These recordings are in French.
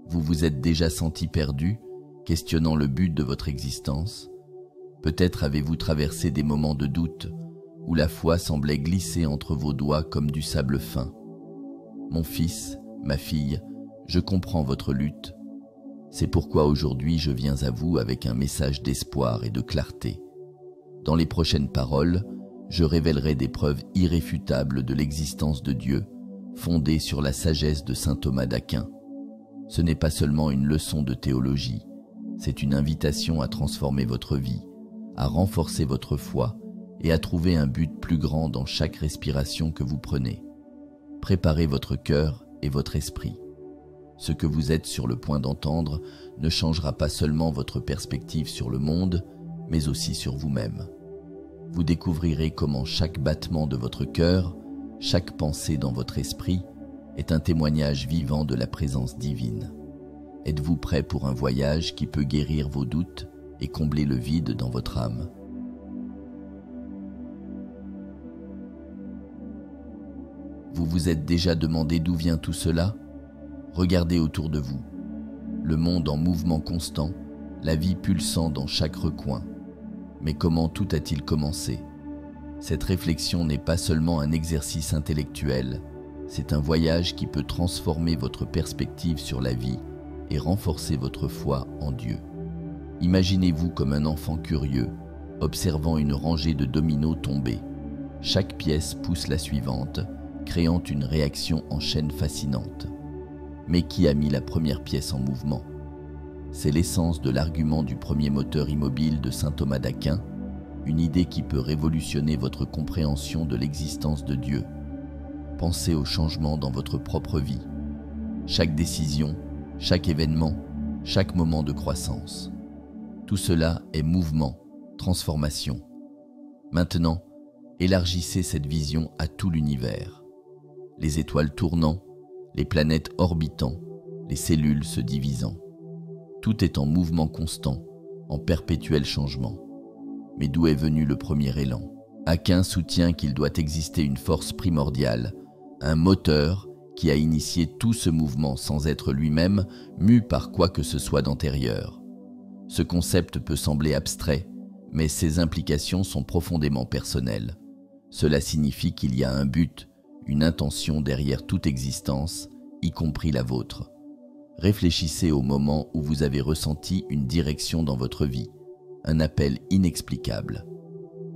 Vous vous êtes déjà senti perdu, questionnant le but de votre existence? Peut-être avez-vous traversé des moments de doute, où la foi semblait glisser entre vos doigts comme du sable fin. Mon fils, ma fille, je comprends votre lutte. C'est pourquoi aujourd'hui je viens à vous avec un message d'espoir et de clarté. Dans les prochaines paroles, je révélerai des preuves irréfutables de l'existence de Dieu, fondées sur la sagesse de saint Thomas d'Aquin. Ce n'est pas seulement une leçon de théologie, c'est une invitation à transformer votre vie, à renforcer votre foi et à trouver un but plus grand dans chaque respiration que vous prenez. Préparez votre cœur et votre esprit. Ce que vous êtes sur le point d'entendre ne changera pas seulement votre perspective sur le monde, mais aussi sur vous-même. Vous découvrirez comment chaque battement de votre cœur, chaque pensée dans votre esprit, est un témoignage vivant de la présence divine. Êtes-vous prêt pour un voyage qui peut guérir vos doutes et combler le vide dans votre âme? Vous vous êtes déjà demandé d'où vient tout cela? Regardez autour de vous. Le monde en mouvement constant, la vie pulsant dans chaque recoin. Mais comment tout a-t-il commencé? Cette réflexion n'est pas seulement un exercice intellectuel, c'est un voyage qui peut transformer votre perspective sur la vie et renforcer votre foi en Dieu. Imaginez-vous comme un enfant curieux, observant une rangée de dominos tomber. Chaque pièce pousse la suivante, créant une réaction en chaîne fascinante. Mais qui a mis la première pièce en mouvement? C'est l'essence de l'argument du premier moteur immobile de saint Thomas d'Aquin, une idée qui peut révolutionner votre compréhension de l'existence de Dieu. Pensez au changement dans votre propre vie. Chaque décision, chaque événement, chaque moment de croissance. Tout cela est mouvement, transformation. Maintenant, élargissez cette vision à tout l'univers. Les étoiles tournant, les planètes orbitant, les cellules se divisant. Tout est en mouvement constant, en perpétuel changement. Mais d'où est venu le premier élan? Aquin soutient qu'il doit exister une force primordiale, un moteur qui a initié tout ce mouvement sans être lui-même mu par quoi que ce soit d'antérieur. Ce concept peut sembler abstrait, mais ses implications sont profondément personnelles. Cela signifie qu'il y a un but, une intention derrière toute existence, y compris la vôtre. Réfléchissez au moment où vous avez ressenti une direction dans votre vie, un appel inexplicable.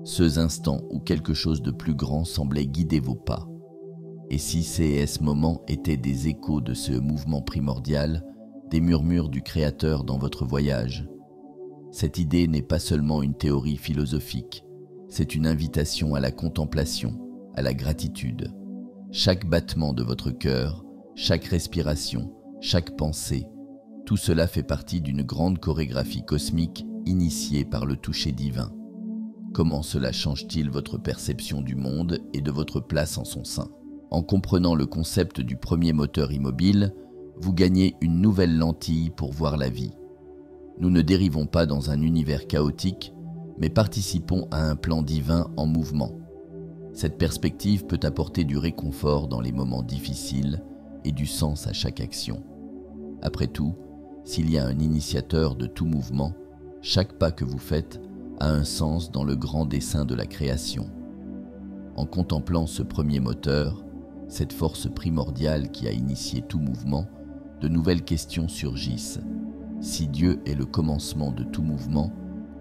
Ceux instants où quelque chose de plus grand semblait guider vos pas. Et si ces moments étaient des échos de ce mouvement primordial, des murmures du Créateur dans votre voyage? Cette idée n'est pas seulement une théorie philosophique, c'est une invitation à la contemplation, à la gratitude. Chaque battement de votre cœur, chaque respiration, chaque pensée, tout cela fait partie d'une grande chorégraphie cosmique initiée par le toucher divin. Comment cela change-t-il votre perception du monde et de votre place en son sein? En comprenant le concept du premier moteur immobile, vous gagnez une nouvelle lentille pour voir la vie. Nous ne dérivons pas dans un univers chaotique, mais participons à un plan divin en mouvement. Cette perspective peut apporter du réconfort dans les moments difficiles et du sens à chaque action. Après tout, s'il y a un initiateur de tout mouvement, chaque pas que vous faites a un sens dans le grand dessein de la création. En contemplant ce premier moteur, cette force primordiale qui a initié tout mouvement, de nouvelles questions surgissent. Si Dieu est le commencement de tout mouvement,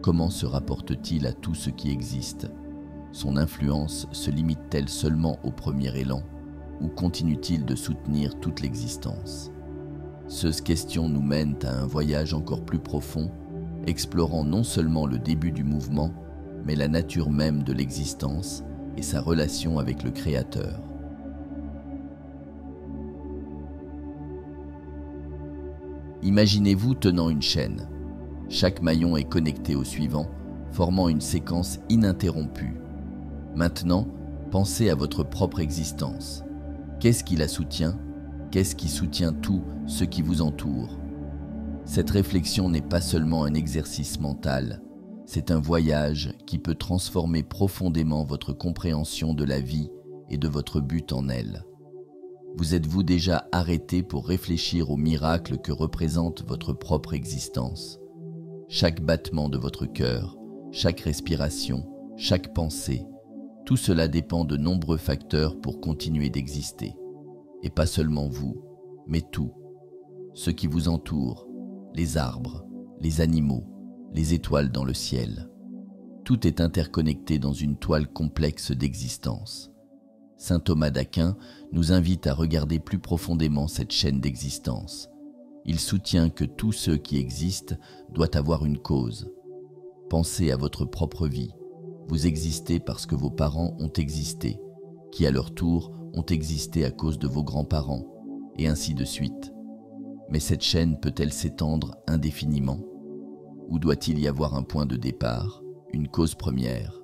comment se rapporte-t-il à tout ce qui existe? Son influence se limite-t-elle seulement au premier élan, ou continue-t-il de soutenir toute l'existence? Ces questions nous mènent à un voyage encore plus profond, explorant non seulement le début du mouvement, mais la nature même de l'existence et sa relation avec le Créateur. Imaginez-vous tenant une chaîne. Chaque maillon est connecté au suivant, formant une séquence ininterrompue. Maintenant, pensez à votre propre existence. Qu'est-ce qui la soutient? Qu'est-ce qui soutient tout ce qui vous entoure? Cette réflexion n'est pas seulement un exercice mental, c'est un voyage qui peut transformer profondément votre compréhension de la vie et de votre but en elle. Vous êtes-vous déjà arrêté pour réfléchir au miracle que représente votre propre existence? Chaque battement de votre cœur, chaque respiration, chaque pensée, tout cela dépend de nombreux facteurs pour continuer d'exister. Et pas seulement vous, mais tout. Ce qui vous entoure, les arbres, les animaux, les étoiles dans le ciel. Tout est interconnecté dans une toile complexe d'existence. Saint Thomas d'Aquin nous invite à regarder plus profondément cette chaîne d'existence. Il soutient que tout ce qui existe doit avoir une cause. Pensez à votre propre vie. Vous existez parce que vos parents ont existé, qui à leur tour ont existé à cause de vos grands-parents, et ainsi de suite. Mais cette chaîne peut-elle s'étendre indéfiniment? Ou doit-il y avoir un point de départ, une cause première?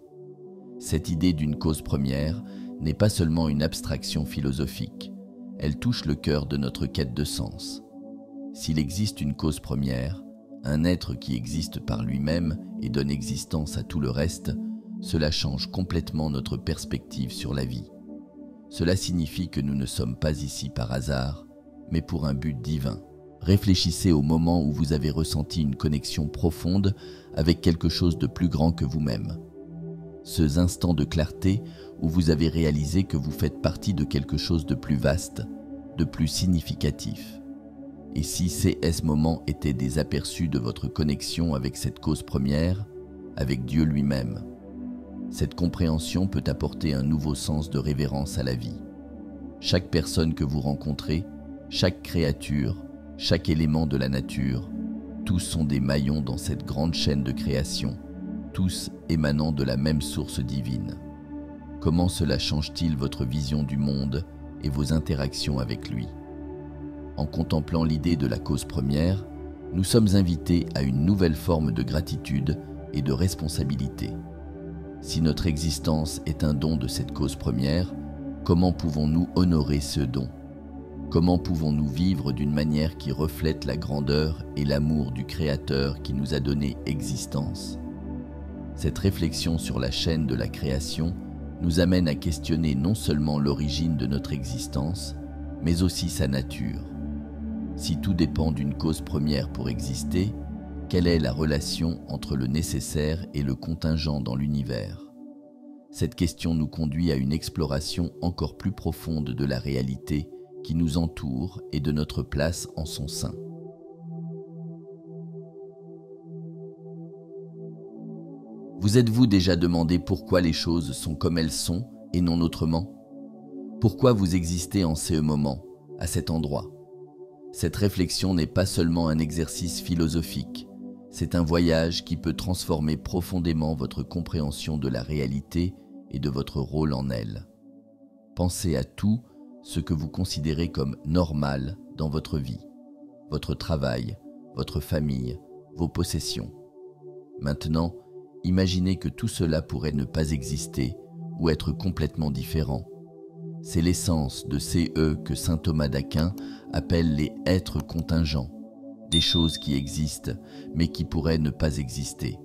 Cette idée d'une cause première n'est pas seulement une abstraction philosophique, elle touche le cœur de notre quête de sens. S'il existe une cause première, un être qui existe par lui-même et donne existence à tout le reste, cela change complètement notre perspective sur la vie. Cela signifie que nous ne sommes pas ici par hasard, mais pour un but divin. Réfléchissez au moment où vous avez ressenti une connexion profonde avec quelque chose de plus grand que vous-même. Ces instants de clarté où vous avez réalisé que vous faites partie de quelque chose de plus vaste, de plus significatif. Et si ces moments étaient des aperçus de votre connexion avec cette cause première, avec Dieu lui-même? Cette compréhension peut apporter un nouveau sens de révérence à la vie. Chaque personne que vous rencontrez, chaque créature, chaque élément de la nature, tous sont des maillons dans cette grande chaîne de création, tous émanant de la même source divine. Comment cela change-t-il votre vision du monde et vos interactions avec lui? En contemplant l'idée de la cause première, nous sommes invités à une nouvelle forme de gratitude et de responsabilité. Si notre existence est un don de cette cause première, comment pouvons-nous honorer ce don? Comment pouvons-nous vivre d'une manière qui reflète la grandeur et l'amour du Créateur qui nous a donné existence? Cette réflexion sur la chaîne de la création nous amène à questionner non seulement l'origine de notre existence, mais aussi sa nature. Si tout dépend d'une cause première pour exister, quelle est la relation entre le nécessaire et le contingent dans l'univers? Cette question nous conduit à une exploration encore plus profonde de la réalité qui nous entoure et de notre place en son sein. Vous êtes-vous déjà demandé pourquoi les choses sont comme elles sont et non autrement? Pourquoi vous existez en ce moment, à cet endroit? Cette réflexion n'est pas seulement un exercice philosophique, c'est un voyage qui peut transformer profondément votre compréhension de la réalité et de votre rôle en elle. Pensez à tout ce que vous considérez comme normal dans votre vie, votre travail, votre famille, vos possessions. Maintenant, imaginez que tout cela pourrait ne pas exister ou être complètement différent. C'est l'essence de ces que saint Thomas d'Aquin appelle les êtres contingents, des choses qui existent mais qui pourraient ne pas exister.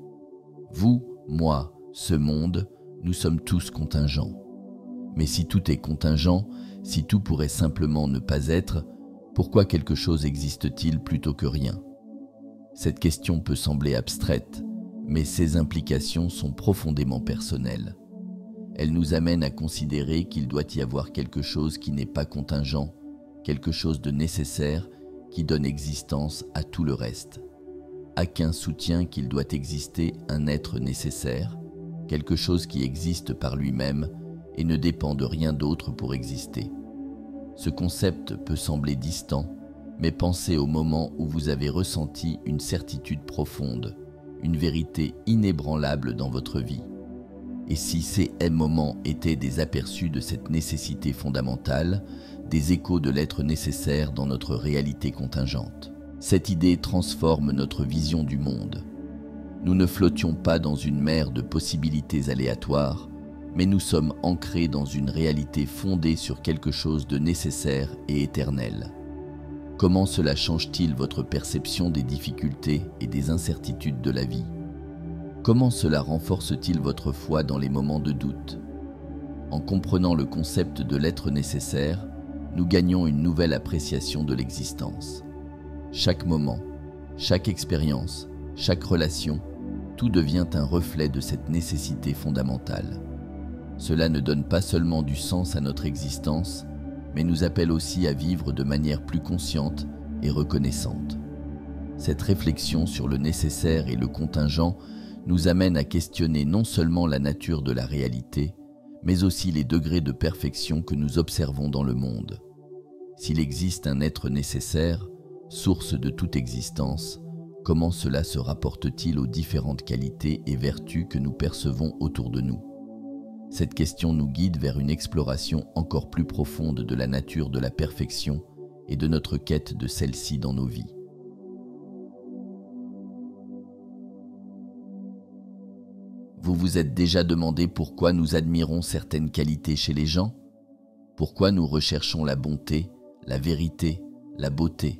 Vous, moi, ce monde, nous sommes tous contingents. Mais si tout est contingent, si tout pourrait simplement ne pas être, pourquoi quelque chose existe-t-il plutôt que rien? Cette question peut sembler abstraite, mais ses implications sont profondément personnelles. Elle nous amène à considérer qu'il doit y avoir quelque chose qui n'est pas contingent, quelque chose de nécessaire qui donne existence à tout le reste. Aquin soutient qu'il doit exister un être nécessaire, quelque chose qui existe par lui-même et ne dépend de rien d'autre pour exister. Ce concept peut sembler distant, mais pensez au moment où vous avez ressenti une certitude profonde, une vérité inébranlable dans votre vie. Et si ces moments étaient des aperçus de cette nécessité fondamentale, des échos de l'être nécessaire dans notre réalité contingente? Cette idée transforme notre vision du monde. Nous ne flottions pas dans une mer de possibilités aléatoires, mais nous sommes ancrés dans une réalité fondée sur quelque chose de nécessaire et éternel. Comment cela change-t-il votre perception des difficultés et des incertitudes de la vie? Comment cela renforce-t-il votre foi dans les moments de doute? En comprenant le concept de l'être nécessaire, nous gagnons une nouvelle appréciation de l'existence. Chaque moment, chaque expérience, chaque relation, tout devient un reflet de cette nécessité fondamentale. Cela ne donne pas seulement du sens à notre existence, mais nous appelle aussi à vivre de manière plus consciente et reconnaissante. Cette réflexion sur le nécessaire et le contingent nous amène à questionner non seulement la nature de la réalité, mais aussi les degrés de perfection que nous observons dans le monde. S'il existe un être nécessaire, source de toute existence, comment cela se rapporte-t-il aux différentes qualités et vertus que nous percevons autour de nous? Cette question nous guide vers une exploration encore plus profonde de la nature de la perfection et de notre quête de celle-ci dans nos vies. Vous vous êtes déjà demandé pourquoi nous admirons certaines qualités chez les gens? Pourquoi nous recherchons la bonté, la vérité, la beauté?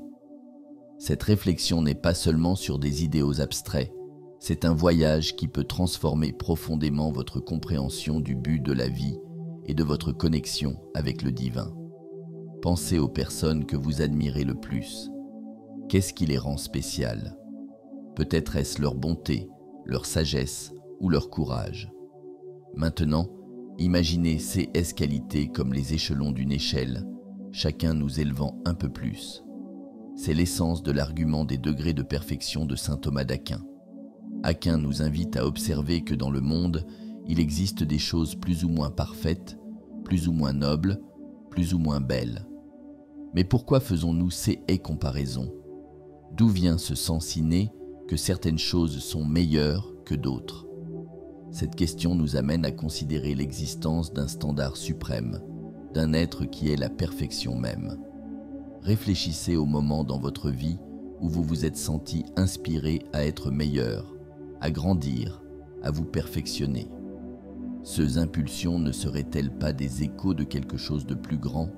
Cette réflexion n'est pas seulement sur des idéaux abstraits, c'est un voyage qui peut transformer profondément votre compréhension du but de la vie et de votre connexion avec le divin. Pensez aux personnes que vous admirez le plus. Qu'est-ce qui les rend spéciales? Peut-être est-ce leur bonté, leur sagesse ou leur courage. Maintenant, imaginez ces qualités comme les échelons d'une échelle, chacun nous élevant un peu plus. C'est l'essence de l'argument des degrés de perfection de saint Thomas d'Aquin. Aquin nous invite à observer que dans le monde, il existe des choses plus ou moins parfaites, plus ou moins nobles, plus ou moins belles. Mais pourquoi faisons-nous ces comparaisons? D'où vient ce sens inné que certaines choses sont meilleures que d'autres? Cette question nous amène à considérer l'existence d'un standard suprême, d'un être qui est la perfection même. Réfléchissez au moment dans votre vie où vous vous êtes senti inspiré à être meilleur, à grandir, à vous perfectionner. Ces impulsions ne seraient-elles pas des échos de quelque chose de plus grand,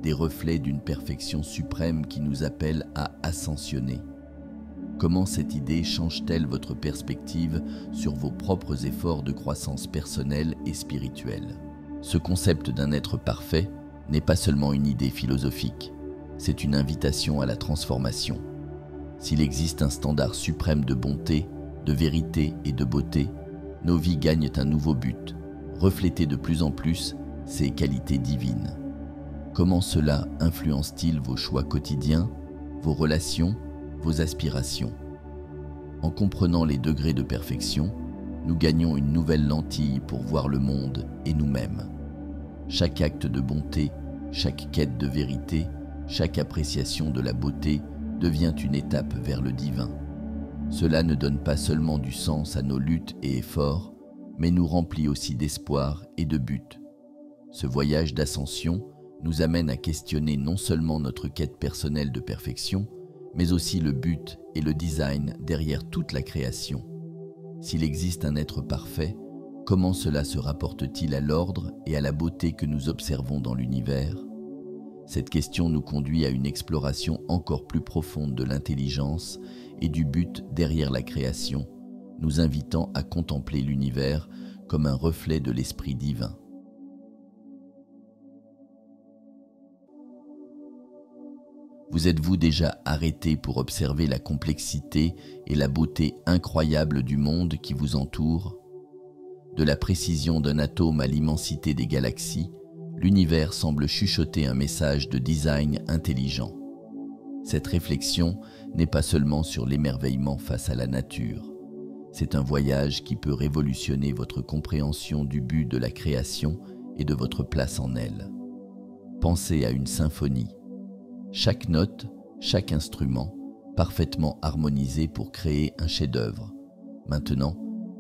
des reflets d'une perfection suprême qui nous appelle à ascensionner? Comment cette idée change-t-elle votre perspective sur vos propres efforts de croissance personnelle et spirituelle? Ce concept d'un être parfait n'est pas seulement une idée philosophique, c'est une invitation à la transformation. S'il existe un standard suprême de bonté, de vérité et de beauté, nos vies gagnent un nouveau but, refléter de plus en plus ces qualités divines. Comment cela influence-t-il vos choix quotidiens, vos relations, vos aspirations? En comprenant les degrés de perfection, nous gagnons une nouvelle lentille pour voir le monde et nous-mêmes. Chaque acte de bonté, chaque quête de vérité, chaque appréciation de la beauté devient une étape vers le divin. Cela ne donne pas seulement du sens à nos luttes et efforts, mais nous remplit aussi d'espoir et de but. Ce voyage d'ascension nous amène à questionner non seulement notre quête personnelle de perfection, mais aussi le but et le design derrière toute la création. S'il existe un être parfait, comment cela se rapporte-t-il à l'ordre et à la beauté que nous observons dans l'univers? Cette question nous conduit à une exploration encore plus profonde de l'intelligence et du but derrière la création, nous invitant à contempler l'univers comme un reflet de l'esprit divin. Vous êtes-vous déjà arrêté pour observer la complexité et la beauté incroyable du monde qui vous entoure? De la précision d'un atome à l'immensité des galaxies, l'univers semble chuchoter un message de design intelligent. Cette réflexion n'est pas seulement sur l'émerveillement face à la nature. C'est un voyage qui peut révolutionner votre compréhension du but de la création et de votre place en elle. Pensez à une symphonie. Chaque note, chaque instrument, parfaitement harmonisé pour créer un chef-d'œuvre. Maintenant,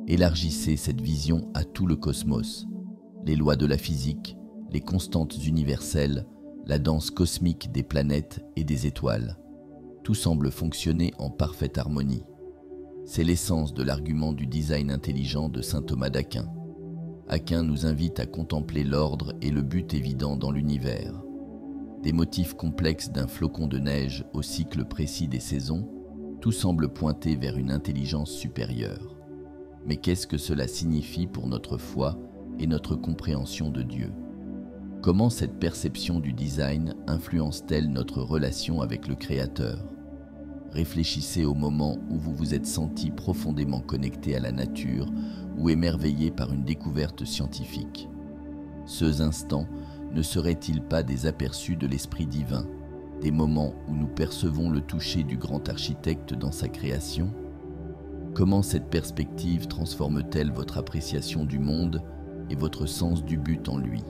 élargissez cette vision à tout le cosmos. Les lois de la physique, les constantes universelles, la danse cosmique des planètes et des étoiles. Tout semble fonctionner en parfaite harmonie. C'est l'essence de l'argument du design intelligent de saint Thomas d'Aquin. Aquin nous invite à contempler l'ordre et le but évident dans l'univers. Des motifs complexes d'un flocon de neige au cycle précis des saisons, tout semble pointer vers une intelligence supérieure. Mais qu'est-ce que cela signifie pour notre foi et notre compréhension de Dieu? Comment cette perception du design influence-t-elle notre relation avec le Créateur? Réfléchissez au moment où vous vous êtes senti profondément connecté à la nature ou émerveillé par une découverte scientifique. Ces instants ne seraient-ils pas des aperçus de l'Esprit divin, des moments où nous percevons le toucher du grand architecte dans sa création? Comment cette perspective transforme-t-elle votre appréciation du monde et votre sens du but en lui?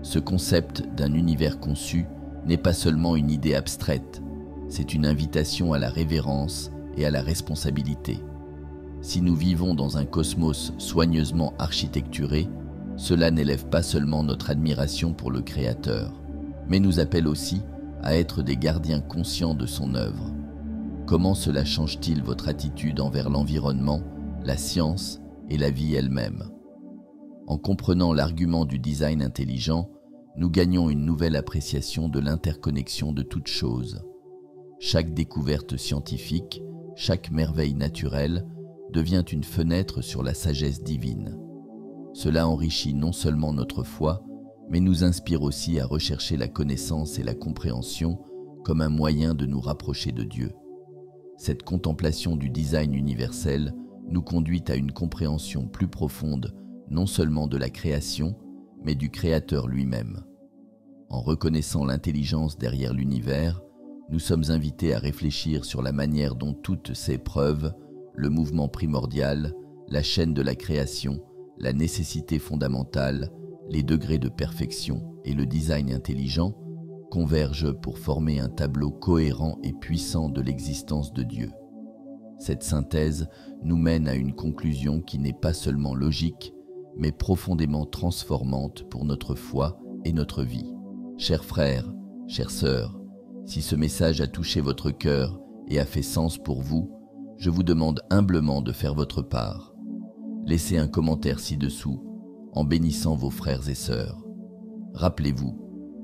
Ce concept d'un univers conçu n'est pas seulement une idée abstraite, c'est une invitation à la révérence et à la responsabilité. Si nous vivons dans un cosmos soigneusement architecturé, cela n'élève pas seulement notre admiration pour le Créateur, mais nous appelle aussi à être des gardiens conscients de son œuvre. Comment cela change-t-il votre attitude envers l'environnement, la science et la vie elle-même? En comprenant l'argument du design intelligent, nous gagnons une nouvelle appréciation de l'interconnexion de toutes choses. Chaque découverte scientifique, chaque merveille naturelle devient une fenêtre sur la sagesse divine. Cela enrichit non seulement notre foi, mais nous inspire aussi à rechercher la connaissance et la compréhension comme un moyen de nous rapprocher de Dieu. Cette contemplation du design universel nous conduit à une compréhension plus profonde non seulement de la création, mais du Créateur lui-même. En reconnaissant l'intelligence derrière l'univers, nous sommes invités à réfléchir sur la manière dont toutes ces preuves, le mouvement primordial, la chaîne de la création, la nécessité fondamentale, les degrés de perfection et le design intelligent convergent pour former un tableau cohérent et puissant de l'existence de Dieu. Cette synthèse nous mène à une conclusion qui n'est pas seulement logique, mais profondément transformante pour notre foi et notre vie. Chers frères, chères sœurs, si ce message a touché votre cœur et a fait sens pour vous, je vous demande humblement de faire votre part. Laissez un commentaire ci-dessous en bénissant vos frères et sœurs. Rappelez-vous,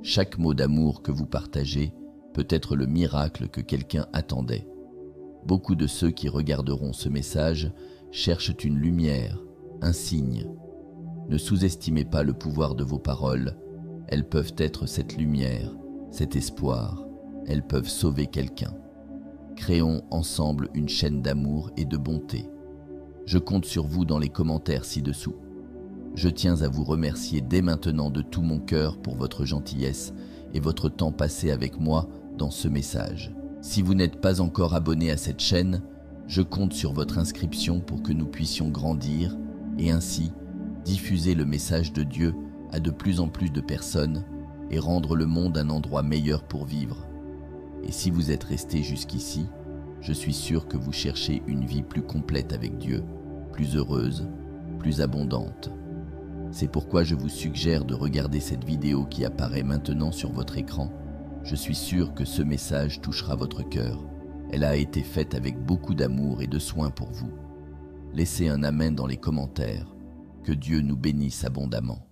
chaque mot d'amour que vous partagez peut être le miracle que quelqu'un attendait. Beaucoup de ceux qui regarderont ce message cherchent une lumière, un signe. Ne sous-estimez pas le pouvoir de vos paroles. Elles peuvent être cette lumière, cet espoir. Elles peuvent sauver quelqu'un. Créons ensemble une chaîne d'amour et de bonté. Je compte sur vous dans les commentaires ci-dessous. Je tiens à vous remercier dès maintenant de tout mon cœur pour votre gentillesse et votre temps passé avec moi dans ce message. Si vous n'êtes pas encore abonné à cette chaîne, je compte sur votre inscription pour que nous puissions grandir et ainsi diffuser le message de Dieu à de plus en plus de personnes et rendre le monde un endroit meilleur pour vivre. Et si vous êtes resté jusqu'ici, je suis sûr que vous cherchez une vie plus complète avec Dieu, plus heureuse, plus abondante. C'est pourquoi je vous suggère de regarder cette vidéo qui apparaît maintenant sur votre écran. Je suis sûr que ce message touchera votre cœur. Elle a été faite avec beaucoup d'amour et de soin pour vous. Laissez un amen dans les commentaires. Que Dieu nous bénisse abondamment.